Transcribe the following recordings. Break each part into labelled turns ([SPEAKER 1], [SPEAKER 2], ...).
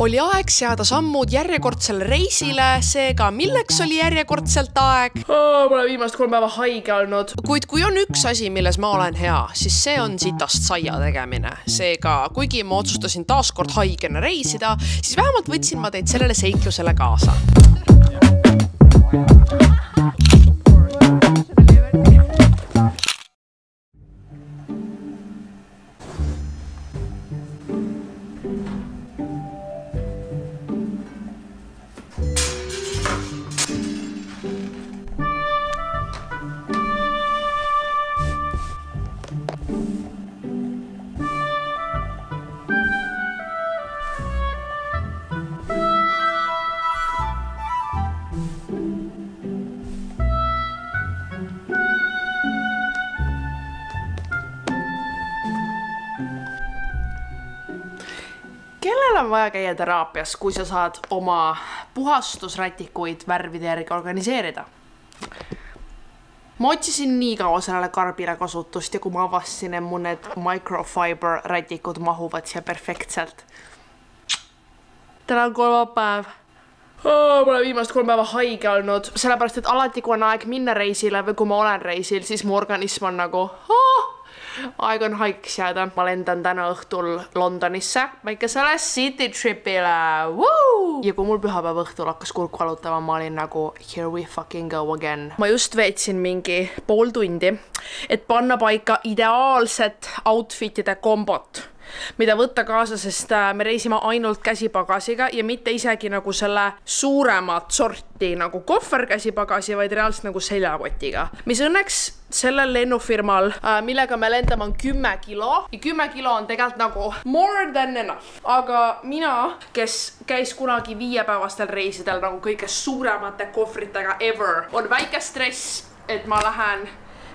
[SPEAKER 1] Oli aeg seada sammud järjekordsele reisile, seega milleks oli järjekordselt aeg?
[SPEAKER 2] Ma olen viimast 3 päeva haige olnud.
[SPEAKER 1] Kuid kui on üks asi, milles ma olen hea, siis see on sitast saia tegemine. Seega, kuigi ma otsustasin taaskord haigena reisida, siis vähemalt võtsin ma teid sellele seiklusele kaasa.
[SPEAKER 2] Kellel on vaja käia teraapias, kui sa saad oma puhastusrätikuid värvide järgi organiseerida? Ma otsisin nii kaua sellele karbile kasutust ja kui ma avastasin, et mu need microfiber rätikud mahuvad siia perfektselt. Täna on kolmapäev. Ma olen viimast 3 päeva haige olnud, sellepärast et alati kui on aeg minna reisile või kui ma olen reisil, siis mu organism on nagu aeg on haigeks jääda. Ma lendan täna õhtul Londonisse väikesele city tripile. Ja kui mul pühapäeva õhtul hakkas kurk valutama, ma olin nagu here we fucking go again. Ma just veetsin mingi pool tundi, et panna paika ideaalset outfitide kombot, mida võtta kaasa, sest me reisime ainult käsipagasiga ja mitte isegi nagu selle suuremat sorti nagu kohver käsipagasi, vaid reaalselt nagu seljakotiga. Mis õnneks sellel lennufirmal, millega me lendame, on 10 kilo ja 10 kilo on tegelikult nagu more than enough. Aga mina, kes käis kunagi 5-päevastel reisidel nagu kõige suuremate kohvritega ever, on väike stress, et ma lähen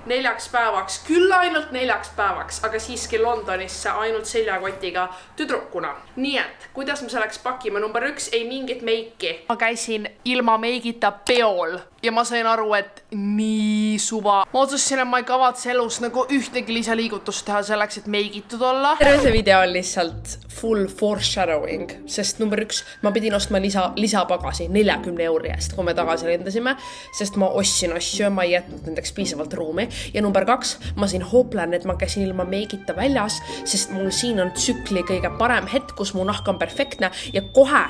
[SPEAKER 2] 4 päevaks, küll ainult 4 päevaks, aga siiski Londonisse ainult seljakotiga tüdrukuna. Nii et, kuidas me selleks pakime? Number 1, ei mingit meiki. Ma käisin ilma meigita peol ja ma sain aru, et nii suva. Ma otsustasin, et ma ei kavatse elus nagu ühtegi lisaliigutust teha selleks, et meigitud olla. Terve see video on lihtsalt full foreshadowing, sest number 1, ma pidin ostma lisapagasi 40 € eest, kui me tagasi lendasime, sest ma ostsin asju ja ma ei jätnud nendeks piisavalt ruumi. Ja number 2, ma siin hooplan, et ma käisin ilma meigita väljas, sest mul siin on tsükli kõige parem hetk, kus mu nahk on perfektne ja kohe,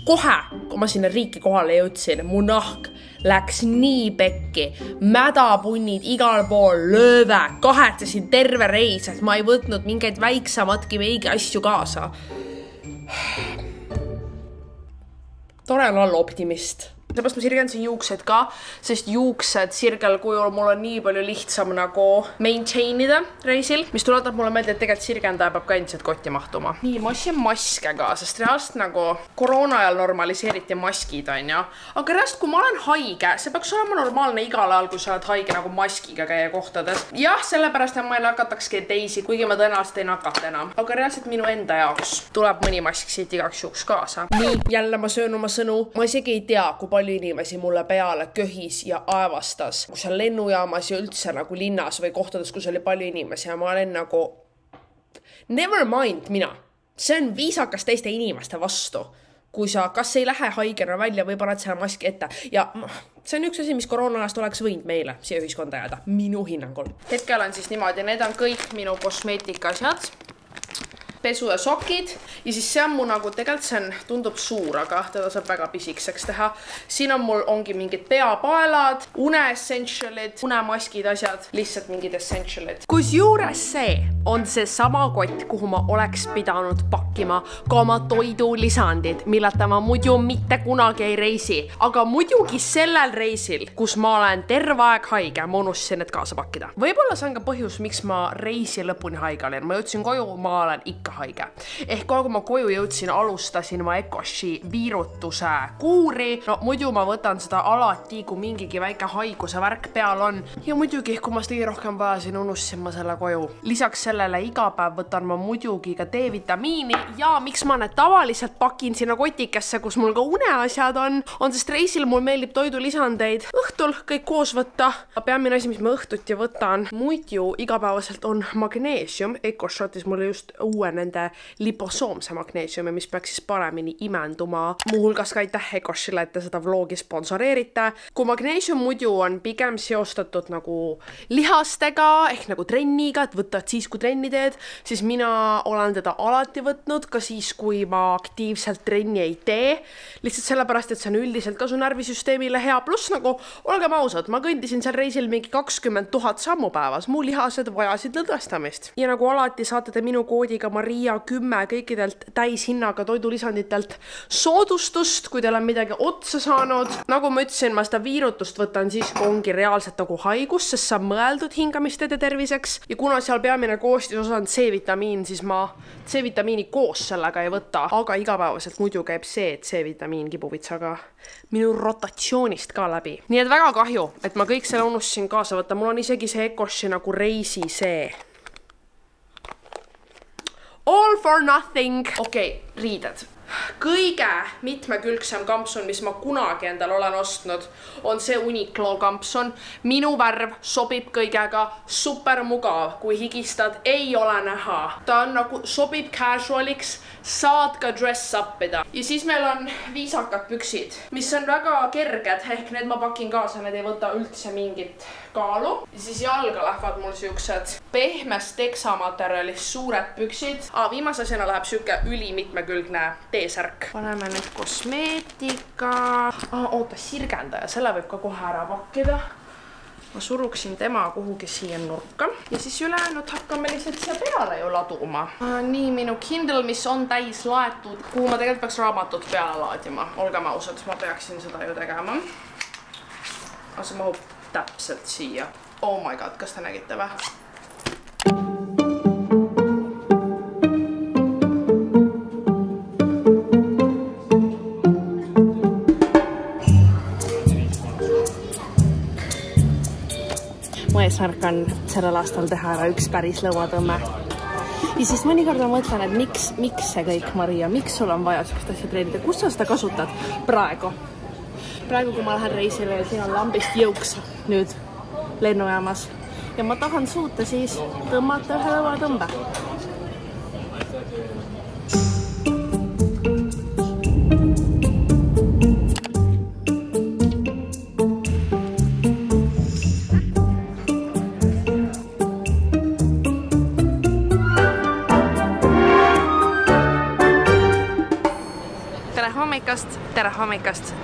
[SPEAKER 2] kui ma sinna riiki kohale jõudsin, mu nahk läks nii pekki, mädapunnid igal pool, lööve, kahetsesin terve reis, et ma ei võtnud mingeid väiksematki meigi asju kaasa. Tore on olla optimist. Seepärast ma sirgendasin juuksed ka, sest juuksed sirgel kujul mul on nii palju lihtsam nagu maintainida reisil, mis tuletab mulle meelde, et tegelikult sirgendaja peab ka endiselt kotti mahtuma. Nii, ma ostsin maske ka, sest reaalselt nagu koroona ajal normaliseeriti maskid, on ju. Aga reaalselt, kui ma olen haige, see peaks olema normaalne igal ajal, kui sa oled haige nagu maskiga käia kohtades. Jah, sellepärast, et ma ei nakatakski teisi, kuigi ma tõenäoliselt ei nakata enam. Aga reaalselt minu enda jaoks tuleb mõni mask siit igaks juhuks kaasa. Nii, jälle ma söön oma sõnu. Ma isegi ei tea, kui palju inimesi mulle peale köhis ja aevastas, kui seal lennujaamas ja üldse nagu linnas või kohtades, kus oli palju inimesi ja ma olen nagu never mind mina. See on viisakas teiste inimeste vastu, kui sa kas ei lähe haigena välja või paned selle maski ette. Ja see on üks asi, mis koroonalast oleks võinud meile siia ühiskonda jääda, minu hinnangul. Hetkel on siis niimoodi, need on kõik minu kosmeetikasjad, pesu ja sokid ja siis see on mu nagu, tegelikult see on, tundub suur, aga teda saab väga pisikseks teha. Siin on mul ongi mingid peapaelad, une-essentialid, unemaskid, asjad, lihtsalt mingid essentialid. Kus juures see on see sama kott, kuhu ma oleks pidanud pakkima ka oma toidulisandid, milleta ma muidu mitte kunagi ei reisi. Aga muidugi sellel reisil, kus ma olen terve aeg haige, ma unustasin need kaasa pakkida. Võib-olla see on ka põhjus, miks ma reisi lõpuni haige olin. Ma jõudsin koju, ma olen ikka haige. Ehk kui ma koju jõudsin, alustasin ma Ecoshi viirutuse kuuri. No muidu ma võtan seda alati, kui mingigi väike haiguse värk peal on. Ja muidugi, kui ma seda rohkem vajasin, unustasin ma selle koju. Lisaks sellele iga päev võtan ma muidugi ka D-vitamiini ja miks ma need tavaliselt pakin sinna kotikesse, kus mul ka uneasjad on sest reisil mul meeldib toidulisandeid õhtul kõik koos võtta. Peamine asi, mis ma õhtuti võtan muidu igapäevaselt on magneesium. Ecosh saatis mulle just uue
[SPEAKER 1] nende liposoomse magneesiumi, mis peaks siis paremini imenduma. Muuhulgas ka aitäh Ecoshile, et te seda vlogi sponsoreerite. Kui magneesium muidu on pigem seostatud nagu lihastega ehk nagu trenniga, et võtad siis, kui trenni teed, siis mina olen teda alati võtnud ka siis, kui ma aktiivselt trenni ei tee. Lihtsalt sellepärast, et see on üldiselt ka su närvisüsteemile hea. Pluss nagu, olgem ausad, ma kõndisin seal reisil mingi 20 000 sammu päevas. Mu lihased vajasid lõdvestamist. Ja nagu alati saate te minu koodiga Maria 10 kõikidelt täishinnaga toidulisanditelt soodustust, kui teil on midagi otsa saanud. Nagu ma ütlesin, ma seda viirutust võtan siis, kui ongi reaalselt nagu haigus, sest see on mõeldud hingamisteede terviseks. Ja kuna seal peamine koostisosa on C-vitamiin, siis ma C-vitamiini koos sellega ei võta. Aga igapäevaselt muidu käib see, et C-vitamiin kibuvitsaga minu rotatsioonist ka läbi. Nii et väga kahju, et ma kõik selle unustasin kaasa võtta. Mul on isegi see Ecoshi nagu reisi see. All for nothing. Okei, riided. Kõige mitmekülgsem kampsun, mis ma kunagi endal olen ostnud, on see Uniqlo kampsun. Minu värv sobib kõigega, super mugav, kui higistad, ei ole näha. Ta on nagu sobib casualiks, saad ka dress up'ida. Ja siis meil on viisakad püksid, mis on väga kerged, ehk need ma pakin kaasa, need ei võta üldse mingit kaalu. Ja siis jalga lähevad mul siuksed pehmest teksamaterjalist suured püksid. Viimase asjana läheb siuke ülimitmekülgne T-särk. Paneme nüüd kosmeetika. Oota, sirgendaja, selle võib ka kohe ära pakkida. Ma suruksin tema kuhugi siia nurka. Ja siis ülejäänud hakkame lihtsalt siia peale ju laduma. Nii, minu Kindle, mis on täis laetud, kuhu ma tegelikult peaks raamatut peale laadima. Olgem ausad, ma peaksin seda ju tegema. Aga see mahub täpselt siia. Oh my god, kas te nägite või? Mu eesmärk on sellel aastal teha ära üks päris lõuatõmme. Ja siis mõnikord ma mõtlen, et miks see kõik, Maria, miks sul on vaja sellist asja treenida? Kus sa seda kasutad praegu? Praegu, kui ma lähen reisile ja siin on lambist jõuks nüüd lennujaamas. Ja ma tahan suuta siis tõmmata ühe lõuatõmbe.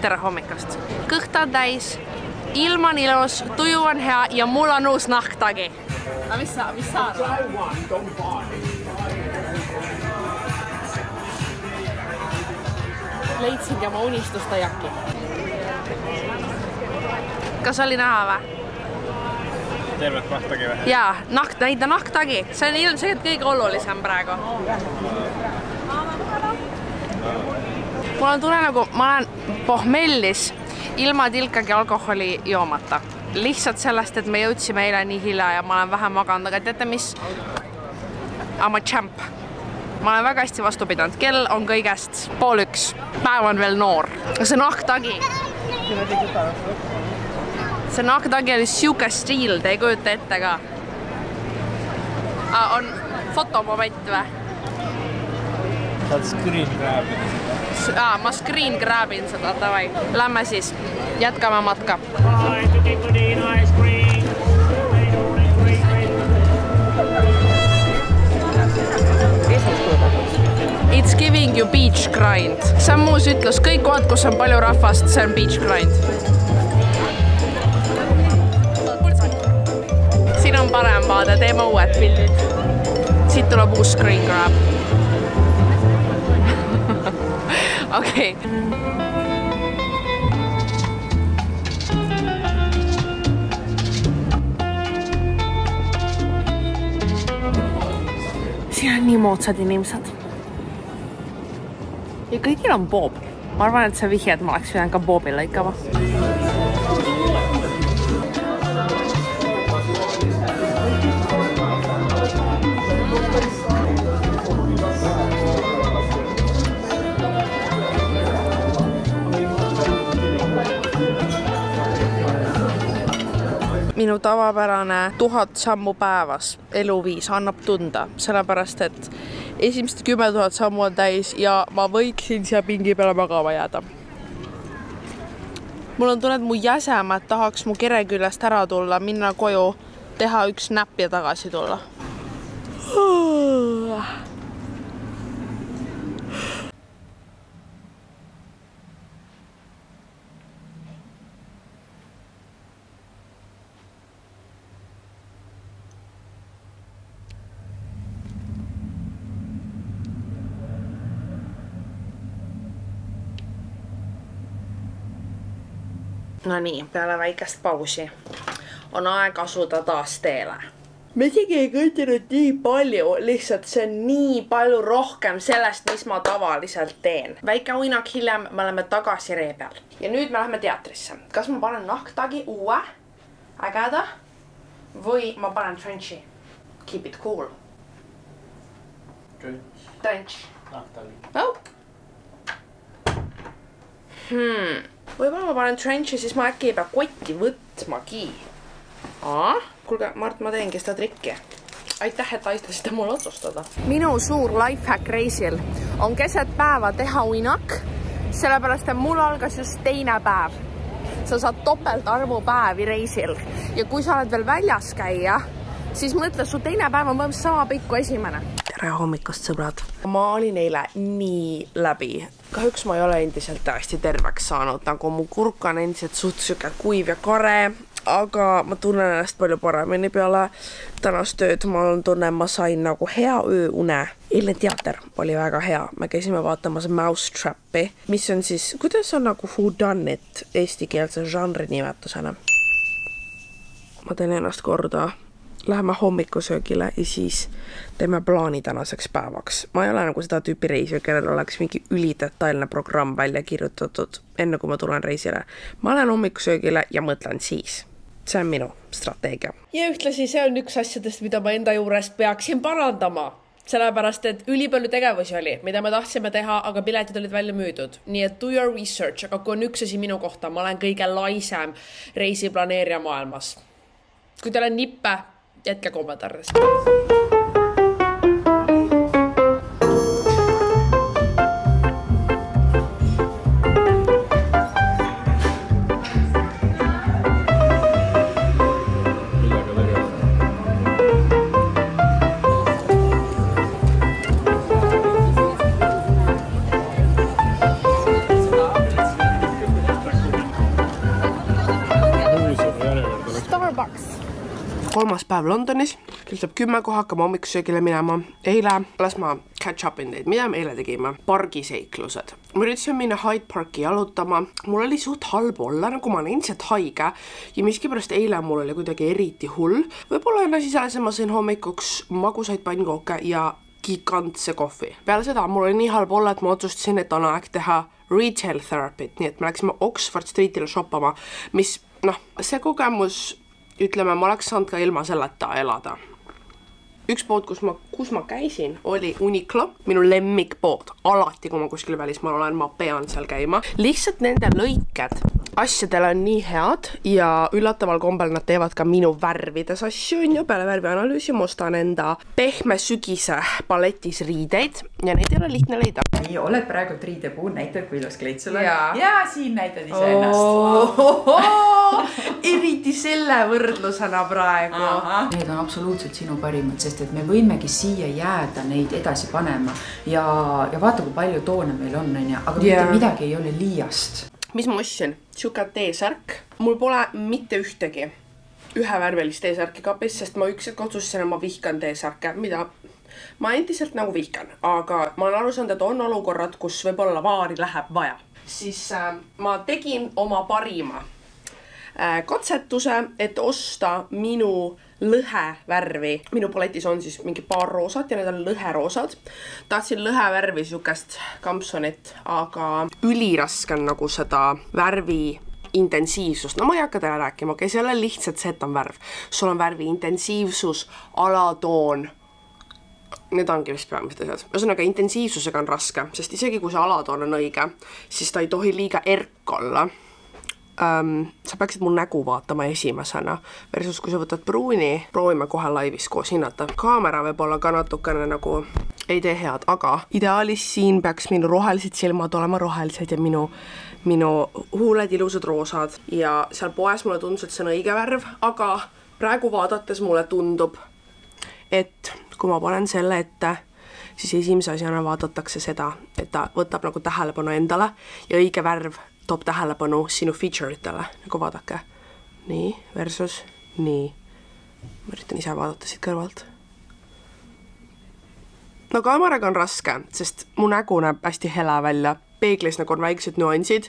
[SPEAKER 1] Tere hommikast. Kõht on täis, ilm on ilus, tuju on hea ja mul on uus nahktagi. Aga mis sa arvad? Leidsingi oma unistusta jakki. Kas oli näha või?
[SPEAKER 3] Tervet nahktagi või?
[SPEAKER 1] Jaa, näida nahktagi. See on ilmselt kõige olulisem praegu. Mul on tunne nagu ma olen pohmellis ilma tilkagi alkoholi joomata. Lihtsalt sellest, et me jõudsime eile nii hilja ja ma olen vähe maganud, aga teate mis? I'm a champ. Ma olen väga hästi vastu pidanud. Kell on kõigest 12:30. Päev on veel noor. See nahktagi. See nahktagi oli siuke stiil, te ei kujuta ette ka. On fotomoment või?
[SPEAKER 3] Saad screen grab'ida.
[SPEAKER 1] Ma screen grabin seda, davai. Lämme siis, jätkame matka. It's giving you beach grind. See on muus ütlus, kõik kohad, kus on palju rahvast, see on beach grind. Siin on parem vaade, teeme uued pildid. Siit tuleb uus screen grab. Okei. Siin on nii moodsad inimesed. Ja kõigil on boob. Ma arvan, et see vihje, et ma oleks pidanud ka boobi lõikama. Minu tavapärane 1000 sammu päevas eluviis annab tunda, sellepärast et
[SPEAKER 2] esimesed 10 000 sammu on täis ja ma võiksin siia pingi peale magama jääda. Mul on tunne, et mu jäsemad tahaks mu kere küljest ära tulla, minna koju, teha üks näpp ja tagasi tulla. No nii, peale väikest pausi on aeg asuda taas teele. Me isegi ei kõitinud nii palju, lihtsalt see on nii palju rohkem sellest, mis ma tavaliselt teen. Väike uinak hiljem me oleme tagasi ree peal. Ja nüüd me läheme teatrisse. Kas ma panen nahktagi uue, ägeda või ma panen trenchi? Keep it cool. Trench.
[SPEAKER 3] Nahtagi.
[SPEAKER 2] Oh. Võib-olla ma panen trenchi, siis ma äkki ei pea kotti võtmagi. Kuulge, Mart, ma teengi seda trikki. Aitäh, et aistasite mul otsustada. Minu suur lifehack reisil on keset päeva teha uinak, sellepärast et mul algas just teine päev. Sa saad topeltarvu päevi reisil ja kui sa oled veel väljas käia, siis mõtle, su teine päev on põhimõtteliselt sama pikk kui esimene. Tere hommikust, sõbrad. Ma olin eile nii läbi. Kahjuks ma ei ole endiselt täiesti terveks saanud, nagu mu kurk on endiselt suht kuiv ja kare, aga ma tunnen ennast palju paremini peale tänast tööd. Ma tunnen, ma sain nagu hea ööune. Eilne teater oli väga hea. Me käisime vaatamas Mousetrappi, mis on siis, kuidas on nagu who done it eestikeelse žanri nimetusena. Ma teen ennast korda. Läheme hommikusöögile ja siis teeme plaani tänaseks päevaks. Ma ei ole nagu seda tüüpi reisija, kellel oleks mingi ülidetailne programm välja kirjutatud enne kui ma tulen reisile. Ma lähen hommikusöögile ja mõtlen siis. See on minu strateegia. Ja ühtlasi see on üks asjadest, mida ma enda juurest peaksin parandama. Sellepärast, et ülipalju tegevusi oli, mida me tahtsime teha, aga piletid olid välja müüdud. Nii et do your research, aga kui on üks asi minu kohta, ma olen kõige laisem reisiplaneerija maailmas. Kui teil on nippe, jätke kommentaarides. Kolmas päev Londonis, kell saab 10, kui hakkame hommikusöögile minema. Eile las ma catch upin teid, mida me eile tegime? Pargiseiklused. Ma üritasime minna Hyde Parki jalutama. Mul oli suht halb olla, nagu ma olen endiselt haige ja miskipärast eile mul oli kuidagi eriti hull. Võib-olla on asi selles, et ma sõin hommikuks magusaid pannkooke ja gigantse kohvi. Peale seda mul oli nii halb olla, et ma otsustasin, et on aeg teha retail therapy't, nii et me läksime Oxford Streetile shoppama, mis, see kogemus ütleme, ma oleks saanud ka ilma selleta elada. Üks pood, kus ma käisin, oli Uniqlo, minu lemmikpood. Alati, kui ma kuskil välismaal olen, ma pean seal käima. Lihtsalt nende lõiked asjadel on nii head ja üllataval kombel nad teevad ka minu värvides asju. Ja peale värvianalüüsi ma ostan enda pehme sügise paletis riideid ja neid ei ole lihtne leida.
[SPEAKER 4] Nii, oled praegult riidepuu, näitad, kui ilus kleit sul on.
[SPEAKER 2] Ja
[SPEAKER 4] siin näitad ise ennast.
[SPEAKER 2] Eriti selle võrdlusena praegu.
[SPEAKER 4] Need on absoluutselt sinu parimad, sest et me võimegi siia jääda neid edasi panema ja vaata, kui palju toone meil on, aga mitte midagi ei ole liiast.
[SPEAKER 2] Mis ma ostsin? Siuke teesärk. Mul pole mitte ühtegi ühevärvelist teesärki kapis, sest ma üks hetk otsustasin, et ma vihkan teesärke, mida ma endiselt nagu vihkan, aga ma olen aru saanud, et on olukorrad, kus võib-olla vaari läheb vaja. Siis ma tegin oma parima katsetuse, et osta minu lõhevärvi. Minu paletis on siis mingi paar roosat ja need on lõheroosad. Tahtsin lõhevärvi siukest kampsonit, aga üliraske on nagu seda värvi intensiivsust. No ma ei hakka teile rääkima, okei, see ei ole lihtsalt see, et on värv. Sul on värvi intensiivsus, alatoon. Need ongi vist peamised asjad. Ühesõnaga, intensiivsusega on raske, sest isegi kui see alatoon on õige, siis ta ei tohi liiga erk olla. Sa peaksid mul nägu vaatama esimesena versus kui sa võtad pruuni, proovime kohe laivis koos hinnata. Kaamera võib olla ka natukene nagu
[SPEAKER 1] ei tee head, aga ideaalis siin peaks minu rohelised silmad olema rohelised ja minu huuled ilusad roosad ja seal poes mulle tundus, et see on õige värv, aga praegu vaadates mulle tundub, et kui ma panen selle ette, siis esimese asjana vaadatakse seda, et ta võtab nagu tähelepanu endale ja õige värv toob tähelepanu sinu feature'itele, nagu vaadake. Nii, versus nii. Ma üritan ise vaadata siit kõrvalt. No kaameraga on raske, sest mu nägu näeb hästi hele välja. Peeglis nagu on väiksed nüansid.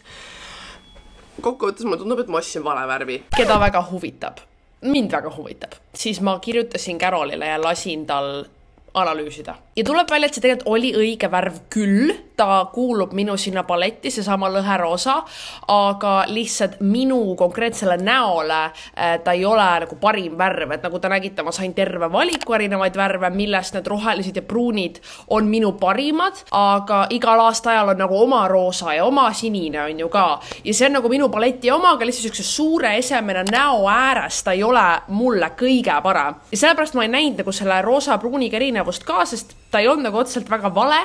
[SPEAKER 1] Kokkuvõttes mulle tundub, et ma ostsin vale värvi.
[SPEAKER 2] Keda väga huvitab, mind väga huvitab, siis ma kirjutasin Carolile ja lasin tal analüüsida. Ja tuleb välja, et see tegelikult oli õige värv küll, ta kuulub minu sinna paletti, see sama lõheroosa, aga lihtsalt minu konkreetsele näole ta ei ole nagu parim värv, et nagu te nägite, ma sain terve valiku erinevaid värve, millest need rohelised ja pruunid on minu parimad, aga igal aastaajal on nagu oma roosa ja oma sinine on ju ka. Ja see on nagu minu paleti oma, aga lihtsalt üks suure esemena näo ääres ta ei ole mulle kõige parem. Ja sellepärast ma ei näinud nagu selle roosa pruuniga erinevust ka, sest ta ei olnud nagu otseselt väga vale,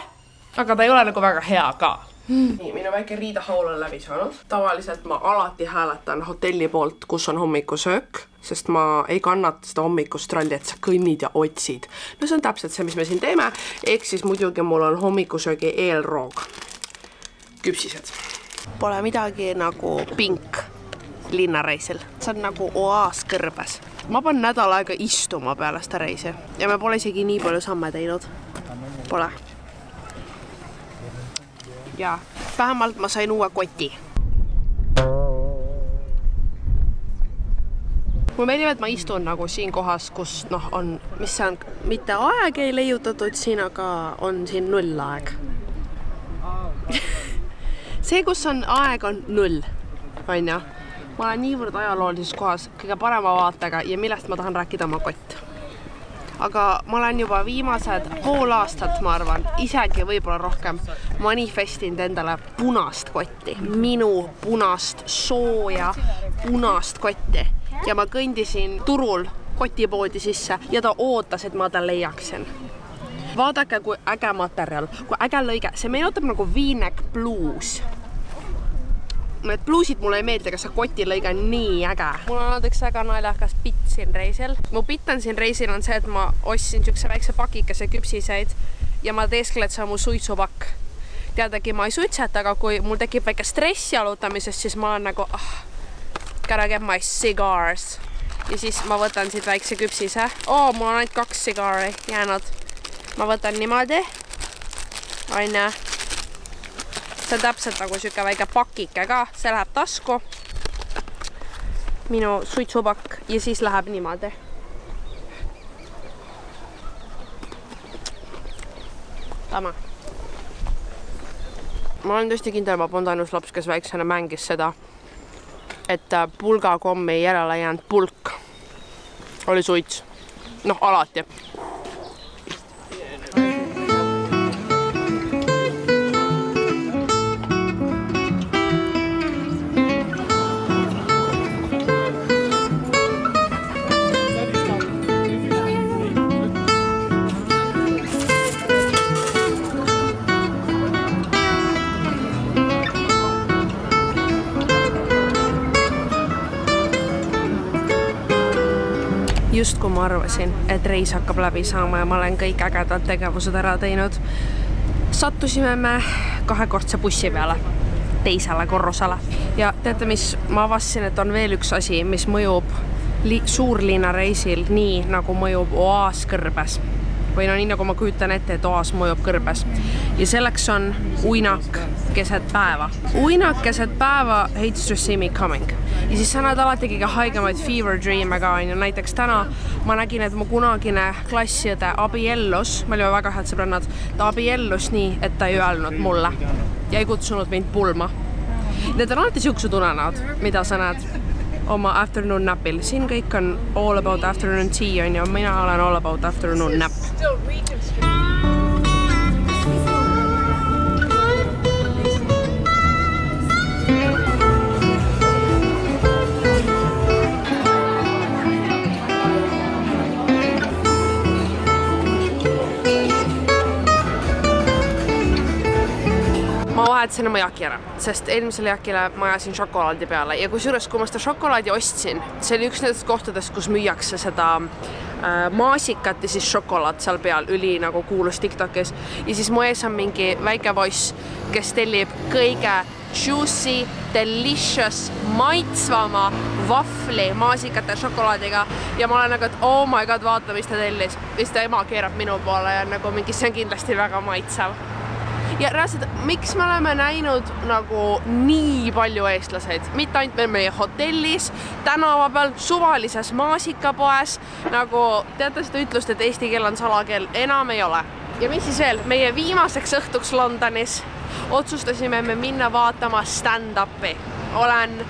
[SPEAKER 2] aga ta ei ole nagu väga hea ka.
[SPEAKER 1] Nii, minu väike riidahaul on läbi saanud. Tavaliselt ma alati hääletan hotelli poolt, kus on hommikusöök, sest ma ei kannata seda hommikustralli, et sa kõnnid ja otsid. No see on täpselt see, mis me siin teeme. Ehk siis muidugi mul on hommikusöögi eelroog. Küpsised. Pole midagi nagu pink linnareisil. See on nagu oaas kõrbes. Ma panen nädal aega istuma peale seda reisi ja me pole isegi nii palju samme teinud. Pole. Ja vähemalt ma sain uue koti. Mulle meeldib, et ma istun nagu siin kohas, kus on, mis see on, mitte aeg ei leiutatud siin, aga on siin nullaeg. See, kus on aeg, on null, on ju? Ma olen niivõrd ajaloolises kohas kõige parema vaatega ja millest ma tahan rääkida oma kott. Aga ma olen juba viimased pool aastat, ma arvan, isegi võib-olla rohkem manifestinud endale punast kotti. Minu punast, sooja punast kotti. Ja ma kõndisin turul kotipoodi sisse ja ta ootas, et ma ta leiaksin. Vaadake, kui äge materjal, kui äge lõige. See meenutab nagu V-neck blues. Need bluusid mulle ei meeldi, aga see kotilõige on nii äge. Mul on üks väga naljakas pitt siin reisil. Mu pitt on siin reisil on see, et ma ostsin siukse väikse pakikese küpsiseid ja ma teeskel, et see on mu suitsupakk. Teadagi, ma ei suitseta, aga kui mul tekib väike stressi jalutamisest, siis ma olen nagu, gotta get my cigars. Ja siis ma võtan siit väikse küpsise. Mul on ainult 2 sigari jäänud. Ma võtan niimoodi. Aine. See on täpselt nagu siuke väike pakike ka, see läheb tasku, minu suitsupakk ja siis läheb niimoodi. Tama. Ma olen tõesti kindel, ma polnud ainus laps, kes väiksena mängis seda, et pulgakommi järele jäänud pulk oli suits. Alati. Just kui ma arvasin, et reis hakkab läbi saama ja ma olen kõik ägedad tegevused ära teinud, sattusime me 2-kordse bussi peale, teisele korrusele. Ja teate mis, ma avastasin, et on veel üks asi, mis mõjub suurlinna reisil nii, nagu mõjub oaas kõrbes. Või nii nagu ma kujutan ette, et oas mõjub kõrbes. Ja selleks on uinak keset päeva. Uinak keset päeva hates to see me coming. Ja siis sa näed alati kõige haigemaid fever dream'e ka, on ju. Näiteks täna ma nägin, et mu kunagine klassiõde abiellus, me olime väga head sõbrannad, ta abiellus nii, et ta ei öelnud mulle ja ei kutsunud mind pulma. Need on alati siuksed unenäod, mida sa näed oma afternoon napil. Siin kõik on all about afternoon tea, on ju. Mina olen all about afternoon nap. võtsin oma jaki ära, sest eelmisele jakile ma ajasin šokolaadi peale ja kusjuures, kui ma seda šokolaadi ostsin, see oli üks nendest kohtadest, kus müüakse seda maasikat ja siis šokolaad seal peal, üli nagu kuulus TikTokis. Ja siis mu ees on mingi väike poiss, kes tellib kõige juicy, delicious, maitsvama vafli maasikate šokolaadiga ja ma olen nagu, et oh my god, vaata, mis ta tellis. Ja siis ta ema keerab minu poole ja nagu mingi, see on kindlasti väga maitsev. Ja reaalselt, miks me oleme näinud nagu nii palju eestlaseid, mitte ainult meie hotellis, tänava peal, suvalises maasikapoes, nagu teate seda ütlust, et eesti keel on salakeel, enam ei ole. Ja mis siis veel, meie viimaseks õhtuks Londonis otsustasime me minna vaatama stand-upi. Olen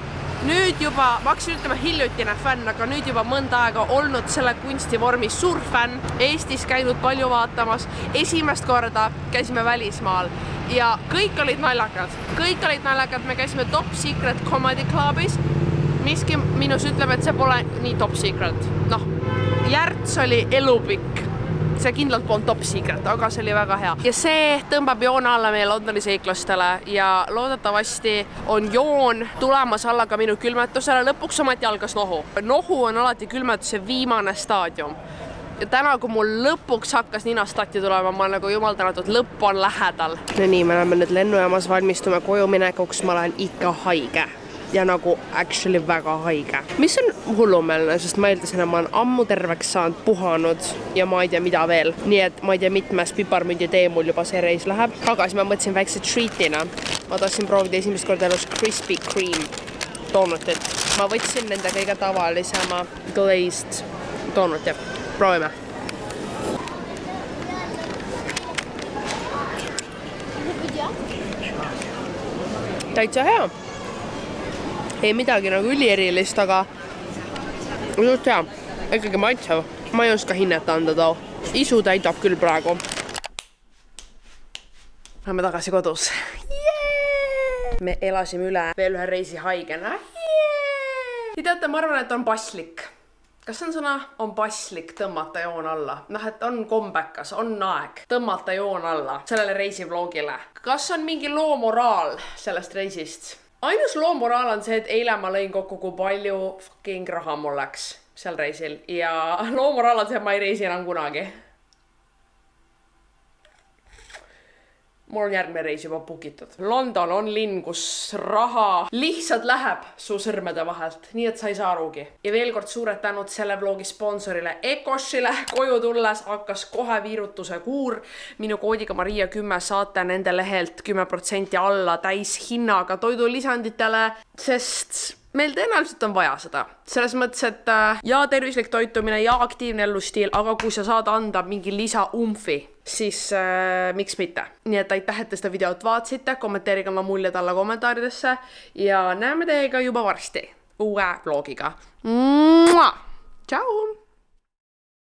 [SPEAKER 1] nüüd juba, ma hakkasin ütlema hiljutine fänn, aga nüüd juba mõnda aega olnud selle kunstivormi suur fänn. Eestis käinud palju vaatamas. Esimest korda käisime välismaal ja kõik olid naljakad. Kõik olid naljakad. Me käisime Top Secret Comedy Clubis. Miski minus ütleb, et see pole nii top secret. Noh, Järts oli elupikk. See kindlalt polnud top secret, aga see oli väga hea. Ja see tõmbab joon alla meie Londoni seiklustele ja loodetavasti on joon tulemas alla ka minu külmetusele. Lõpuks ometi algas nohu. Nohu on alati külmetuse viimane staadium. Ja täna, kui mul lõpuks hakkas ninastati tulema, ma nagu jumal tänatud, lõpp on lähedal. No nii, me oleme nüüd lennujaamas, valmistume koju minekuks, ma olen ikka haige. Ja nagu actually väga haige. Mis on hullumeelne, sest ma eeldasin, et ma olen ammu terveks saanud, puhanud ja ma ei tea mida veel. Nii et ma ei tea, mitmes piparmündi tee mul juba see reis läheb. Aga siis ma mõtlesin väikse treatina. Ma tahtsin proovida esimest korda elus Krispy Kreme doonutit. Ma võtsin nende kõige tavalisema glazed doonuti. Proovime. Täitsa hea. Ei midagi nagu ülierilist, aga just hea. Ikkagi maitsev. Ma ei oska hinnet anda too. Isu täidab küll praegu. Oleme tagasi kodus. Yeah! Me elasime üle veel ühe reisi haigena. Yeah! Ja teate, ma arvan, et on paslik. Kas see on sõna? On paslik tõmmata joon alla. Noh, et on kombekas, on aeg tõmmata joon alla sellele reisivlogile. Kas on mingi loo moraal sellest reisist? Ainus loo moraal on see, et eile ma lõin kokku, kui palju fucking raha mul läks seal reisil. Ja loo moraal on see, et ma ei reisi enam kunagi. Mul on järgmine reis juba bukitud. London on linn, kus raha lihtsalt läheb su sõrmede vahelt, nii et sa ei saa arugi. Ja veel kord suured tänud selle vlogi sponsorile Ecoshile. Koju tulles hakkas kohe viirutuse kuur. Minu koodiga Maria 10 saate nende lehelt 10% alla täis hinnaga toidulisanditele, sest meil tõenäoliselt on vaja seda. Selles mõttes, et ja tervislik toitumine ja aktiivne elustiil, aga kui sa saad anda mingi lisa umfi, siis miks mitte. Nii et aitäh, et te seda videot vaatasite, kommenteerige oma muljed alla kommentaaridesse ja näeme teiega juba varsti uue vlogiga. Tšau!